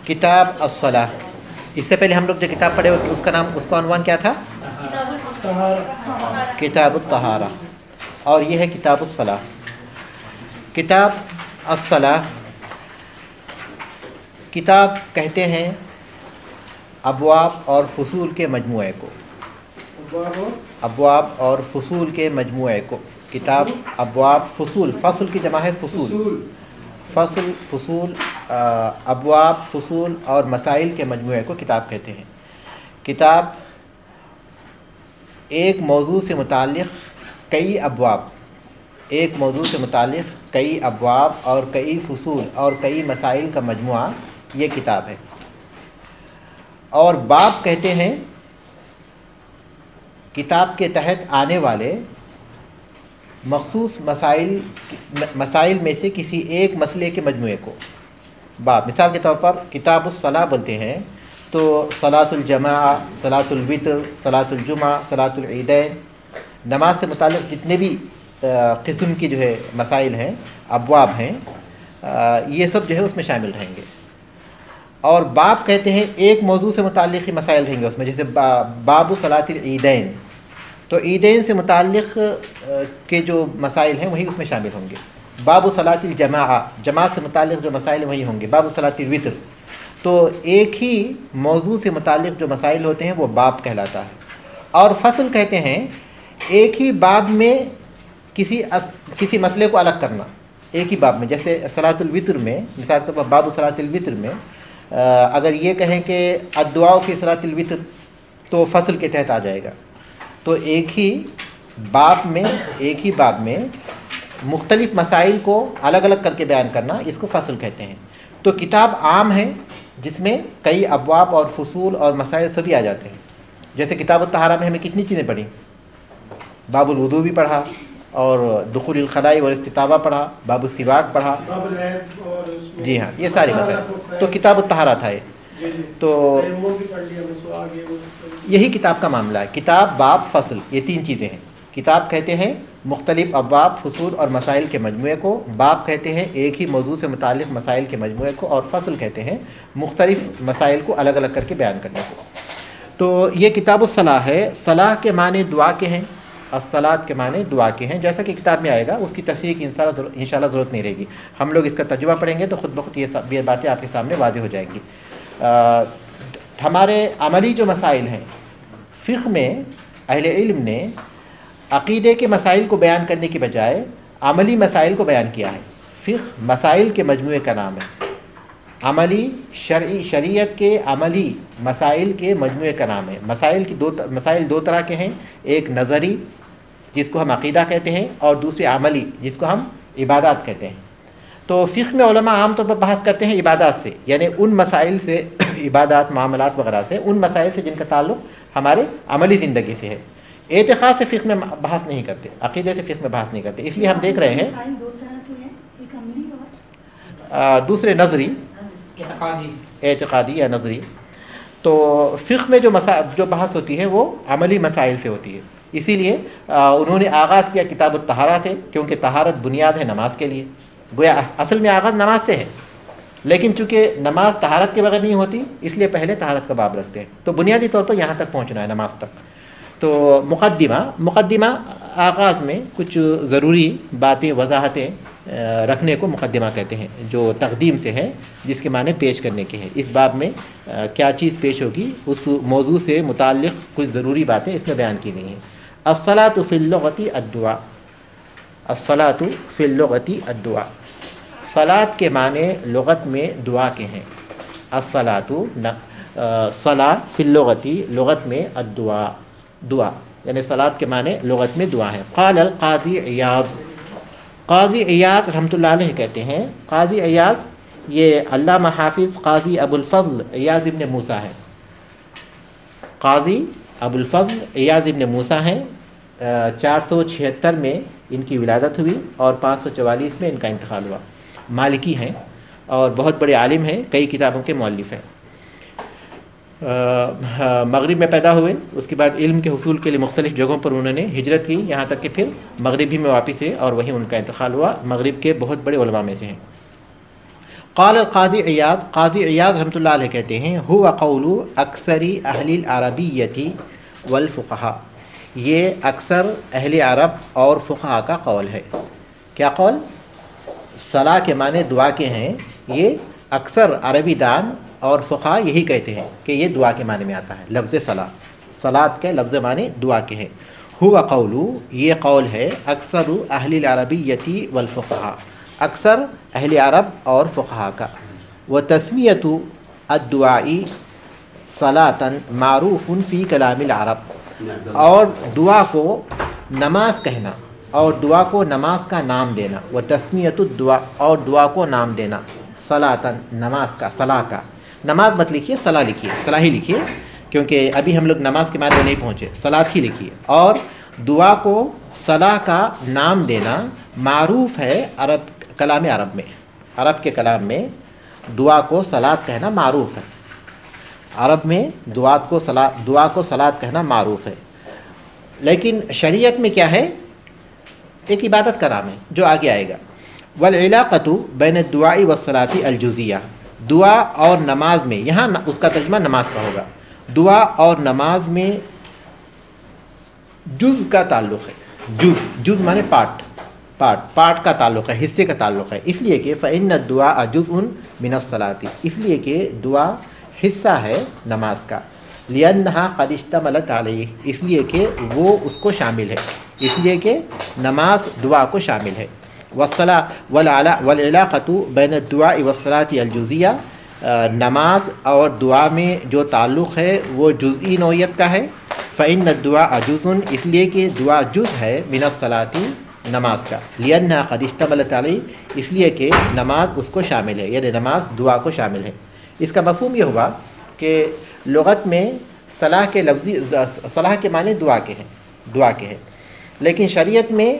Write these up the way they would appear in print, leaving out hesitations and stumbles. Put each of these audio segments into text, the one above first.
کتاب الصلاح. اس سے پہلے ہم لوگ جو کتاب پڑھے اس کا نام، اس کا عنوان کیا تھا؟ کتاب الطہارہ. اور یہ ہے کتاب الصلاح. کتاب الصلاح، کتاب کہتے ہیں ابواب اور فصول کے مجموعے کو. ابواب اور فصول کے مجموعے کو کتاب. ابواب، فصول، فصل کی جمع ہے فصول. فصل، فصول، ابواب، فصول اور مسائل کے مجموعے کو کتاب کہتے ہیں. کتاب ایک موضوع سے متعلق کئی ابواب، ایک موضوع سے متعلق کئی ابواب اور کئی فصول اور کئی مسائل کا مجموعہ یہ کتاب ہے. اور باب کہتے ہیں کتاب کے تحت آنے والے مخصوص مسائل میں سے کسی ایک مسئلے کے مجموعے کو باب. مثال کے طور پر کتاب الصلاح بولتے ہیں تو صلاۃ الجماعہ، صلاۃ الوتر، صلاۃ الجمعہ، صلاۃ العیدین، نماز سے متعلق جتنے بھی قسم کی جو ہے مسائل ہیں، ابواب ہیں، یہ سب جو ہے اس میں شامل رہیں گے. اور باب کہتے ہیں ایک موضوع سے متعلق ہی مسائل رہیں گے اس میں، جیسے باب صلاۃ العیدین، تو عیدین سے متعلق کے جو مسائل ہیں وہی اس میں شامل ہوں گے. باب صلاۃ الجماعہ، جماعت سے متعلق جو مسائل ہیں وہی ہوں گے. باب صلاۃ الوتر، تو ایک ہی موضوع سے متعلق جو مسائل ہوتے ہیں وہ باب کہلاتا ہے. اور فصل کہتے ہیں ایک ہی باب میں کسی مسئلے کو الگ کرنا، ایک ہی باب میں. جیسے صلاۃ الوتر میں، مثال کے طور پر باب صلاۃ الوتر میں اگر یہ کہیں کہ الدعاء فی صلاۃ الوتر تو فصل کے تحت آ جائے گا. تو ایک ہی باب میں مختلف مسائل کو الگ الگ کر کے بیان کرنا، اس کو فصل کہتے ہیں. تو کتاب عام ہے جس میں کئی ابواب اور فصول اور مسائل سبھی آ جاتے ہیں. جیسے کتاب الطہارہ میں ہمیں کتنی چیزیں پڑھی؟ باب الوضو بھی پڑھا، اور دخول الخلاء والاستطابہ پڑھا، باب السواک پڑھا، جی ہاں، یہ ساری مسائل. تو کتاب الطہارہ تھا یہ. تو یہی کتاب کا معاملہ ہے. کتاب، باب، فصل، یہ تین چیزیں ہیں. کتاب کہتے ہیں مختلف ابواب، فصول اور مسائل کے مجموعے کو. باب کہتے ہیں ایک ہی موضوع سے متعلق مسائل کے مجموعے کو. اور فصل کہتے ہیں مختلف مسائل کو الگ الگ کر کے بیان کرنے کو. تو یہ کتاب الصلاح ہے. صلاح کے معنی دعا کے ہیں، الصلاۃ کے معنی دعا کے ہیں. جیسا کہ کتاب میں آئے گا، اس کی تفسیر کی انشاءاللہ ضرورت نہیں رہے گی. ہم لوگ اس کا ترجمہ پڑھیں گے تو خود بخود یہ باتیں آپ کے سامنے واضح ہو جائیں گی. ہمارے عملی جو مسائل ہیں، فقہ میں اہل علم نے عقیدے کے مسائل کو بیان کرنے کی بجائے عملی مسائل کو بیان کیا ہے. فقہ مسائل کے مجموعے کا نام ہے. عملی، شریعت کے عملی مسائل کے مجموعے کا نام ہے. مسائل دو طرح کے ہیں، ایک نظری جس کو ہم عقیدہ کہتے ہیں، اور دوسری عملی جس کو ہم عبادات کہتے ہیں. تو فقہ میں علماء عام طور پر بحث کرتے ہیں عبادات سے، یعنی ان مسائل سے، عبادات، معاملات وغیرہ سے، ان مسائل سے جن کا تعلق ہمارے عملی زندگی سے ہے. اعتقاد سے فقہ میں بحث نہیں کرتے، عقیدے سے فقہ میں بحث نہیں کرتے. اس لیے ہم دیکھ رہے ہیں دوسرے نظری، اعتقادی یا نظری. تو فقہ میں جو بحث ہوتی ہے وہ عملی مسائل سے ہوتی ہے. اسی لیے انہوں نے آغاز کیا کتاب الطہارہ سے، کیونکہ طہارت بنیاد ہے نماز کے لیے. گویا اصل میں آغاز نماز سے ہے، لیکن چونکہ نماز طہارت کے بغیر نہیں ہوتی، اس لیے پہلے طہارت کا باب رکھتے ہیں. تو بنیادی طور پر یہاں تک پہنچنا ہے، نماز تک. تو مقدمہ آغاز میں کچھ ضروری باتیں، وضاحتیں رکھنے کو مقدمہ کہتے ہیں، جو تقدیم سے ہے، جس کے معنی پیش کرنے کے ہیں. اس باب میں کیا چیز پیش ہوگی، اس موضوع سے متعلق کچھ ضروری باتیں اس میں بیان کی گئی ہیں. الصلاۃ فی اللغۃ الدعاء. الصلاۃ فی اللغۃ الدعاء. صلاۃ کے معنی لغت میں دعا کے ہیں. الصلاۃ، صلاۃ فی اللغۃ، لغت میں الدعاء، دعا، یعنی صلاۃ کے معنی لغت میں دعا ہے. قال القاضی عیاض. قاضی عیاض رحمۃ اللہ علیہ کہتے ہیں، قاضی عیاض یہ علامہ حافظ قاضی ابو الفضل عیاض ابن موسیٰ ہیں. قاضی ابو الفضل عیاض ابن موسیٰ ہیں. 476 میں ان کی ولادت ہوئی اور 544 میں ان کا انتقال ہوا. مالکی ہیں اور بہت بڑے عالم ہیں، کئی کتابوں کے مؤلف ہیں. مغرب میں پیدا ہوئے، اس کے بعد علم کے حصول کے لیے مختلف جگہوں پر انہوں نے ہجرت کی، یہاں تک کہ پھر مغرب بھی میں واپس ہوئے اور وہیں ان کا انتقال ہوا. مغرب کے بہت بڑے علماء میں سے ہیں. قال القاضی عیاض، قاضی عیاض رحمۃ اللہ علیہ کہتے ہیں ہوا قول اکثری اہل العربیتی والفقہاء، یہ اکثر اہل عرب اور فقہا کا قول ہے۔ کیا قول؟ صلاح کے معنی دعا کے ہیں، یہ اکثر عربی دان اور فقہا یہی کہتے ہیں کہ یہ دعا کے معنی میں آتا ہے لفظ صلاح، صلاۃ کے لفظ معنی دعا کے ہیں۔ ہوا قول، یہ قول ہے اکثر اہل العربیتی والفقہاء، اکثر اہل عرب اور فقہا کا۔ وتسمیۃ الدعاء صلاۃً معروف فی کلام العرب، اور دعا کو نماز کہنا اور دعا کو نماز کا نام دینا، وتسمیۃ الدعاء، اور دعا کو نام دینا، صلاۃً نماز کا، صلاح کا، نماز مت لکھیے صلاح لکھیے، صلاح ہی لکھیے کیونکہ ابھی ہم لوگ نماز کے معنی میں نہیں پہنچے، صلاۃ ہی لکھیے، اور دعا کو صلاح کا نام دینا معروف ہے عرب، کلام عرب میں، عرب کے کلام میں دعا کو صلاۃ کہنا معروف ہے، عرب میں دعا کو صلاۃ کہنا معروف ہے۔ لیکن شریعت میں کیا ہے؟ ایک عبادت کا نام ہے جو آگے آئے گا۔ والعلاقۃ بین الدعاء والصلاۃ الجزیہ، دعا اور نماز میں، یہاں اس کا ترجمہ نماز کا ہوگا، دعا اور نماز میں جز کا تعلق ہے، جز مانے پارٹ کا تعلق ہے، حصے کا تعلق ہے، اس لیے کہ فإن الدعاء جزء من الصلاۃ، اس لیے کہ دعا حصہ ہے نماز کا، لأنہا قد اشتملت علیہ، اس لیے کہ وہ اس کو شامل ہے، اس لیے کہ نماز دعا کو شامل ہے۔ والعلاقۃ بین الدعاء والصلاۃ الجزیہ، نماز اور دعا میں جو تعلق ہے وہ جزئی نوعیت کا ہے۔ فإن الدعاء جزء، اس لیے کہ دعا جز ہے من الصلاۃ، نماز کا، لأنہا قد اشتملت علیہ، اس لیے کہ نماز اس کو شامل ہے، یعنی نماز دعا کو شامل ہے۔ اس کا مفہوم یہ ہوا کہ لغت میں صلاح کے لفظی، صلاح کے معنی دعا کے ہیں، دعا کے ہیں، لیکن شریعت میں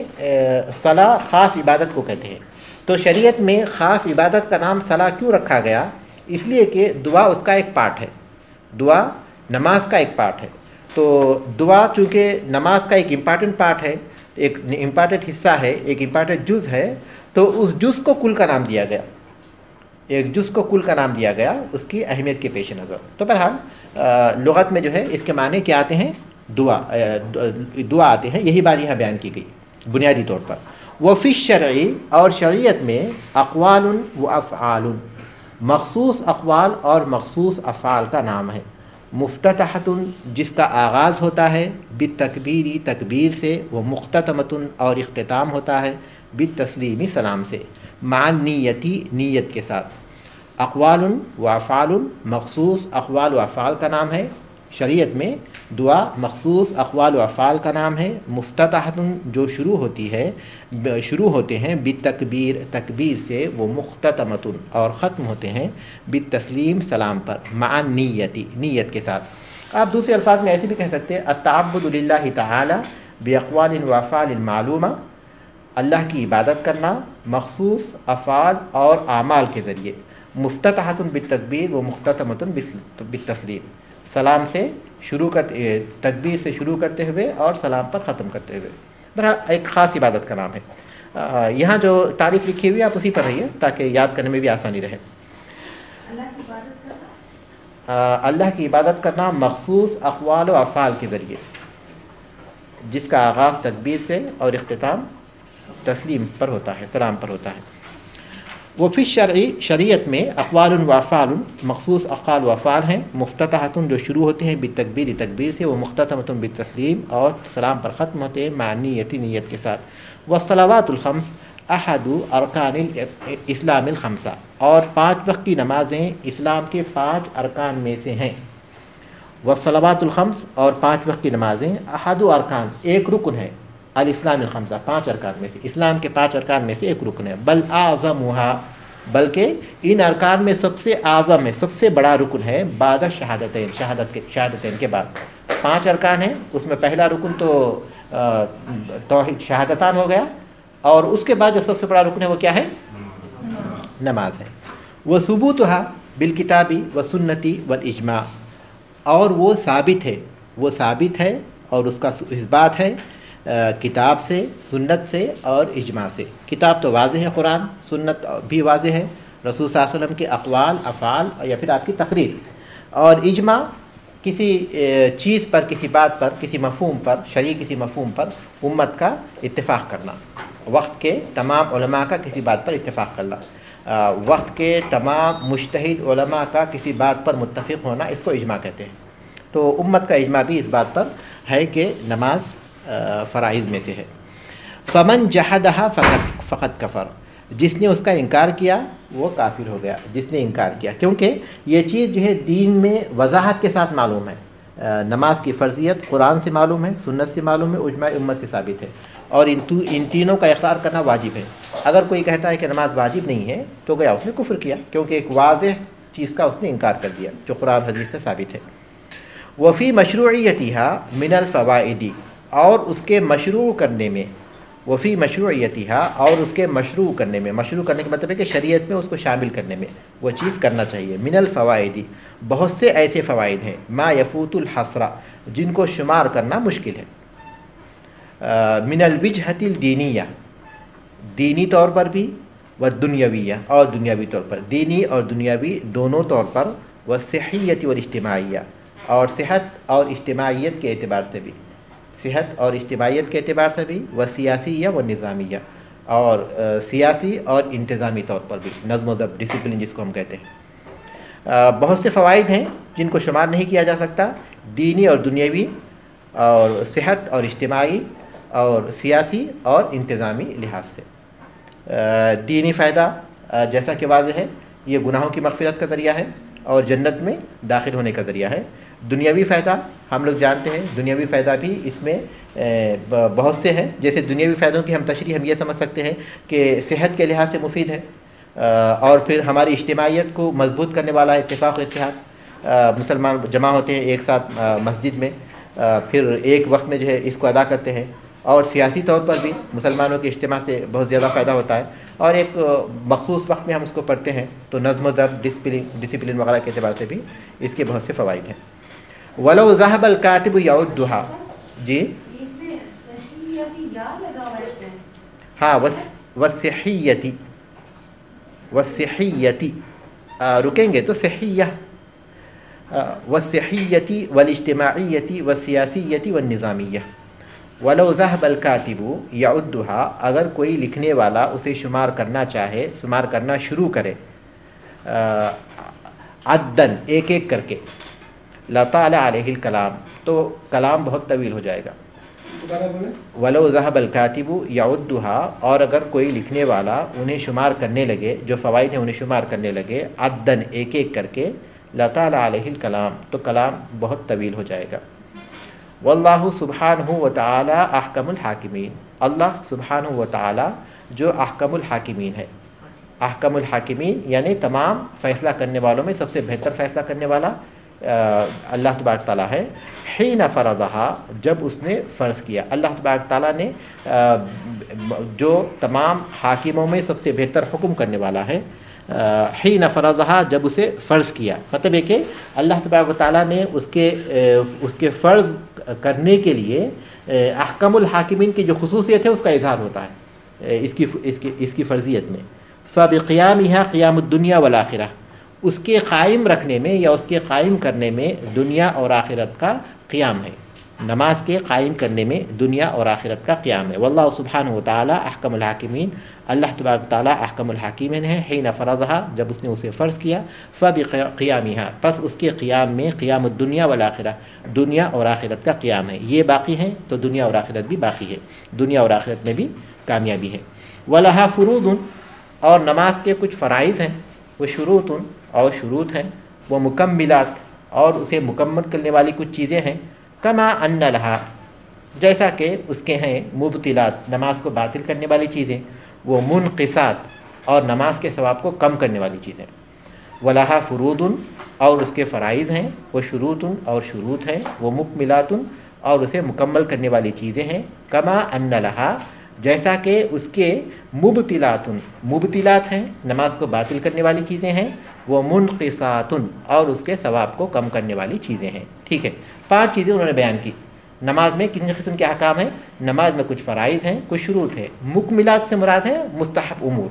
صلاح خاص عبادت کو کہتے ہیں، تو شریعت میں خاص عبادت کا نام صلاح کیوں رکھا گیا؟ اس لیے کہ دعا اس کا ایک پارٹ ہے، دعا نماز کا ایک پارٹ ہے، تو دعا چونکہ نماز کا ایک امپارٹنٹ پارٹ ہے، ایک امپارٹنٹ حصہ ہے، ایک امپارٹنٹ جز ہے، تو اس جز کو کل کا نام دیا گیا، ایک جز کو کل کا نام دیا گیا اس کی اہمیت کے پیش نظر۔ تو بہرحال لغت میں جو ہے اس کے معنی کیا آتے ہیں؟ دعا آتے ہیں، یہی بات یہاں بیان کی گئی بنیادی طور پر۔ وفی الشرع، اور شریعت میں اقوال و افعال، مخصوص اقوال اور مخصوص افعال کا نام ہے۔ مفتتحۃ، جس کا آغاز ہوتا ہے بالتکبیری، تکبیر سے، وہ مختتمۃ، اور اختتام ہوتا ہے بالتسلیم، سلام سے، مع نیتی، نیت کے ساتھ۔ اقوال و افعال، مخصوص اقوال و افعال کا نام ہے شریعت میں، دعا مخصوص اقوال و افعال کا نام ہے۔ مفتتحۃ، جو شروع ہوتے ہیں بالتکبیر، تکبیر سے، وہ مختتمۃ، اور ختم ہوتے ہیں بالتسلیم، سلام پر، مع نیتی، نیت کے ساتھ۔ آپ دوسرے الفاظ میں ایسے بھی کہہ سکتے ہیں التعبد للہ تعالی باقوال و افعال معلومہ، اللہ کی عبادت کرنا مخصوص افعال اور اعمال کے ذریعے۔ مفتتحۃ بالتکبیر و مختتمۃ بالتسلیم، سلام سے شروع کرتے، تکبیر سے شروع کرتے ہوئے اور سلام پر ختم کرتے ہوئے، بہرحال ایک خاص عبادت کا نام ہے۔ یہاں جو تعریف لکھی ہوئی ہے آپ اسی پر رہیے تاکہ یاد کرنے میں بھی آسانی رہے۔ اللہ کی عبادت کرنا مخصوص اقوال و افعال کے ذریعے، جس کا آغاز تکبیر سے اور اختتام تسلیم پر ہوتا ہے، سلام پر ہوتا ہے۔ وہ فی الشرع، شریعت میں اقوال و افعال، مخصوص اقوال و افعال ہیں، مفتتحۃ، جو شروع ہوتے ہیں بالتکبیر، تکبیر سے، وہ مختتمۃ بالتسلیم، اور سلام پر ختم ہوتے ہیں مع نیتی، نیت کے ساتھ۔ والصلوات الخمس احد ارکان الاسلام الخمسہ، اور 5 وقت کی نمازیں اسلام کے 5 ارکان میں سے ہیں۔ والصلوات الخمس، اور 5 وقت کی نمازیں، احد ارکان، ایک رکن ہے، الاسلام الخمسہ، 5 ارکان میں سے، اسلام کے 5 ارکان میں سے ایک رکن ہے۔ بل اعظمھا، بلکہ ان ارکان میں سب سے اعظم ہے، سب سے بڑا رکن ہے بعد شہادتین، شہادتین کے بعد 5 ارکان ہیں، اس میں پہلا رکن تو توحید شہادتان ہو گیا، اور اس کے بعد جو سب سے بڑا رکن ہے وہ کیا ہے؟ نماز ہے۔ وہ ثبوتھا بالکتاب و سنتی والاجماع، اور وہ ثابت ہے اور اس کا اس بات ہے کتاب سے، سنت سے اور اجماع سے۔ کتاب تو واضح ہے قرآن، سنت بھی واضح ہے، رسول صلی اللہ علیہ وسلم کے اقوال، افعال یا پھر آپ کی تقریر. اور اجماع کسی چیز پر، کسی بات پر، کسی مفہوم پر، شرعی کسی مفہوم پر امت کا اتفاق کرنا، وقت کے تمام علماء کا کسی بات پر اتفاق کرنا، وقت کے تمام مجتہد علماء کا کسی بات پر متفق ہونا، اس کو اجماع کہتے ہیں. تو امت کا اجماع بھی اس بات پر ہے کہ نماز فرائض میں سے ہے. فمن جحدہا فقط کفر، جس نے اس کا انکار کیا وہ کافر ہو گیا. جس نے انکار کیا، کیونکہ یہ چیز جو ہے دین میں وضاحت کے ساتھ معلوم ہے. نماز کی فرضیت قرآن سے معلوم ہے، سنت سے معلوم ہے، اجماع امت سے ثابت ہے، اور ان تینوں کا اقرار کرنا واجب ہے. اگر کوئی کہتا ہے کہ نماز واجب نہیں ہے تو گیا اس نے کفر کیا، کیونکہ ایک واضح چیز کا اس نے انکار کر دیا جو قرآن حدیث سے ثابت ہے. وفی مشروعیتها من الفوائد، اور اس کے مشروع کرنے میں، وفی مشروعیتها، اور اس کے مشروع کرنے میں، مشروع کرنے کا مطلب ہے کہ شریعت میں اس کو شامل کرنے میں وہ چیز کرنا چاہیے. من الفوائد، بہت سے ایسے فوائد ہیں، ما یفوت الحصر، جن کو شمار کرنا مشکل ہے. من الوجہۃ الدینیہ، دینی طور پر بھی، والدنیویہ، اور دنیاوی طور پر، دینی اور دنیاوی دونوں طور پر، والصحیۃ والاجتماعیہ، اور صحت اور اجتماعیت کے اعتبار سے بھی، صحت اور اجتماعیت کے اعتبار سے بھی، والسیاسیہ والنظامیہ، اور سیاسی اور انتظامی طور پر بھی، نظم و ضبط، ڈسپلن جس کو ہم کہتے ہیں. بہت سے فوائد ہیں جن کو شمار نہیں کیا جا سکتا، دینی اور دنیاوی، اور صحت اور اجتماعی، اور سیاسی اور انتظامی لحاظ سے. دینی فائدہ جیسا کہ واضح ہے، یہ گناہوں کی مغفرت کا ذریعہ ہے اور جنت میں داخل ہونے کا ذریعہ ہے. دنیاوی فائدہ ہم لوگ جانتے ہیں، دنیاوی فائدہ بھی اس میں بہت سے ہیں. جیسے دنیاوی فائدوں کی ہم تشریح ہم یہ سمجھ سکتے ہیں کہ صحت کے لحاظ سے مفید ہے، اور پھر ہماری اجتماعیت کو مضبوط کرنے والا اتفاق و اتحاد. مسلمان جمع ہوتے ہیں ایک ساتھ مسجد میں، پھر ایک وقت میں جو ہے اس کو ادا کرتے ہیں. اور سیاسی طور پر بھی مسلمانوں کے اجتماع سے بہت زیادہ فائدہ ہوتا ہے، اور ایک مخصوص وقت میں ہم اس کو پڑھتے ہیں تو نظم و ضبط، ڈسپلن وغیرہ کے اعتبار سے بھی اس کے بہت سے فوائد ہیں. وَلَوْ ذَهَبَ الْكَاتِبُ يَعُدُّهَا، جی ہاں، والصحیتی، رکیں گے تو صحیہ، والصحیتی والاجتماعیتی والسیاسیتی والنظامیہ. وَلَوْ ذَهَبَ الْكَاتِبُ يَعُدُّهَا، اگر کوئی لکھنے والا اسے شمار کرنا چاہے، شمار کرنا شروع کرے، عدن، ایک ایک کر کے، لَطَالَ عَلَيْهِ الْكَلَامُ، تو کلام بہت طویل ہو جائے گا. وَلَوْ ذَهَبَ الْكَاتِبُ يَعُدُّهَا، اور اگر کوئی لکھنے والا انہیں شمار کرنے لگے، جو فوائد ہیں انہیں شمار کرنے لگے، عدن، ایک ایک کر کے، لَطَالَ عَلَيْهِ الْكَلَامُ، تو کلام بہت طویل ہو جائے گا. واللہ سبحانہ وتعالی احکم الحاکمین، اللہ سبحانہ وتعالی جو احکم الحاکمین ہے. احکم الحاکمین یعنی تمام فیصلہ کرنے والوں میں سب سے بہتر فیصلہ کرنے والا اللہ تبارک تعالیٰ ہے. حین فرضہا، جب اس نے فرض کیا. اللہ تبارک تعالیٰ نے جو تمام حاکموں میں سب سے بہتر حکم کرنے والا ہے، حین فرضہا، جب اسے فرض کیا. مطلب ہے کہ اللہ تبارک تعالیٰ نے اس کے فرض کرنے کے لیے احکم الحاکمین کی جو خصوصیت ہے اس کا اظہار ہوتا ہے اس کی فرضیت میں. فبقیامها قیام الدنیا والآخرہ، اس کے قائم رکھنے میں یا اس کے قائم کرنے میں دنیا اور آخرت کا قیام ہے. نماز کے قائم کرنے میں دنیا اور آخرت کا قیام ہے. واللہ سبحانہ وتعالی احکم الحاکمین، اللہ تبارک تعالیٰ احکم الحاکمین ہے. حین فرضہا، جب اس نے اسے فرض کیا. فبقیامها، پس اس کے قیام میں، قیام الدنیا والآخرہ، دنیا اور آخرت کا قیام ہے. یہ باقی ہے تو دنیا اور آخرت بھی باقی ہے، دنیا اور آخرت میں بھی کامیابی ہے. ولہا فروض، اور نماز کے کچھ فرائض ہیں، وہ شروط اور شروط ہیں، وہ مکملات، اور اسے مکمل کرنے والی کچھ چیزیں ہیں. کما ان لہا، جیسا کہ اس کے ہیں مبطلات، نماز کو باطل کرنے والی چیزیں، وہ منقصات، اور نماز کے ثواب کو کم کرنے والی چیزیں. ولہا فروض، اور اس کے فرائض ہیں، وہ شروط اور شروط ہیں، وہ مکملات، اور اسے مکمل کرنے والی چیزیں ہیں. کما ان لہا، جیسا کہ اس کے مبطلات ہیں، نماز کو باطل کرنے والی چیزیں ہیں، وہ منقصات، اور اس کے ثواب کو کم کرنے والی چیزیں ہیں. ٹھیک ہے، 5 چیزیں انہوں نے بیان کی. نماز میں کتنے قسم کے احکام ہیں؟ نماز میں کچھ فرائض ہیں، کچھ شروط ہیں. مکملات سے مراد ہے مستحب امور،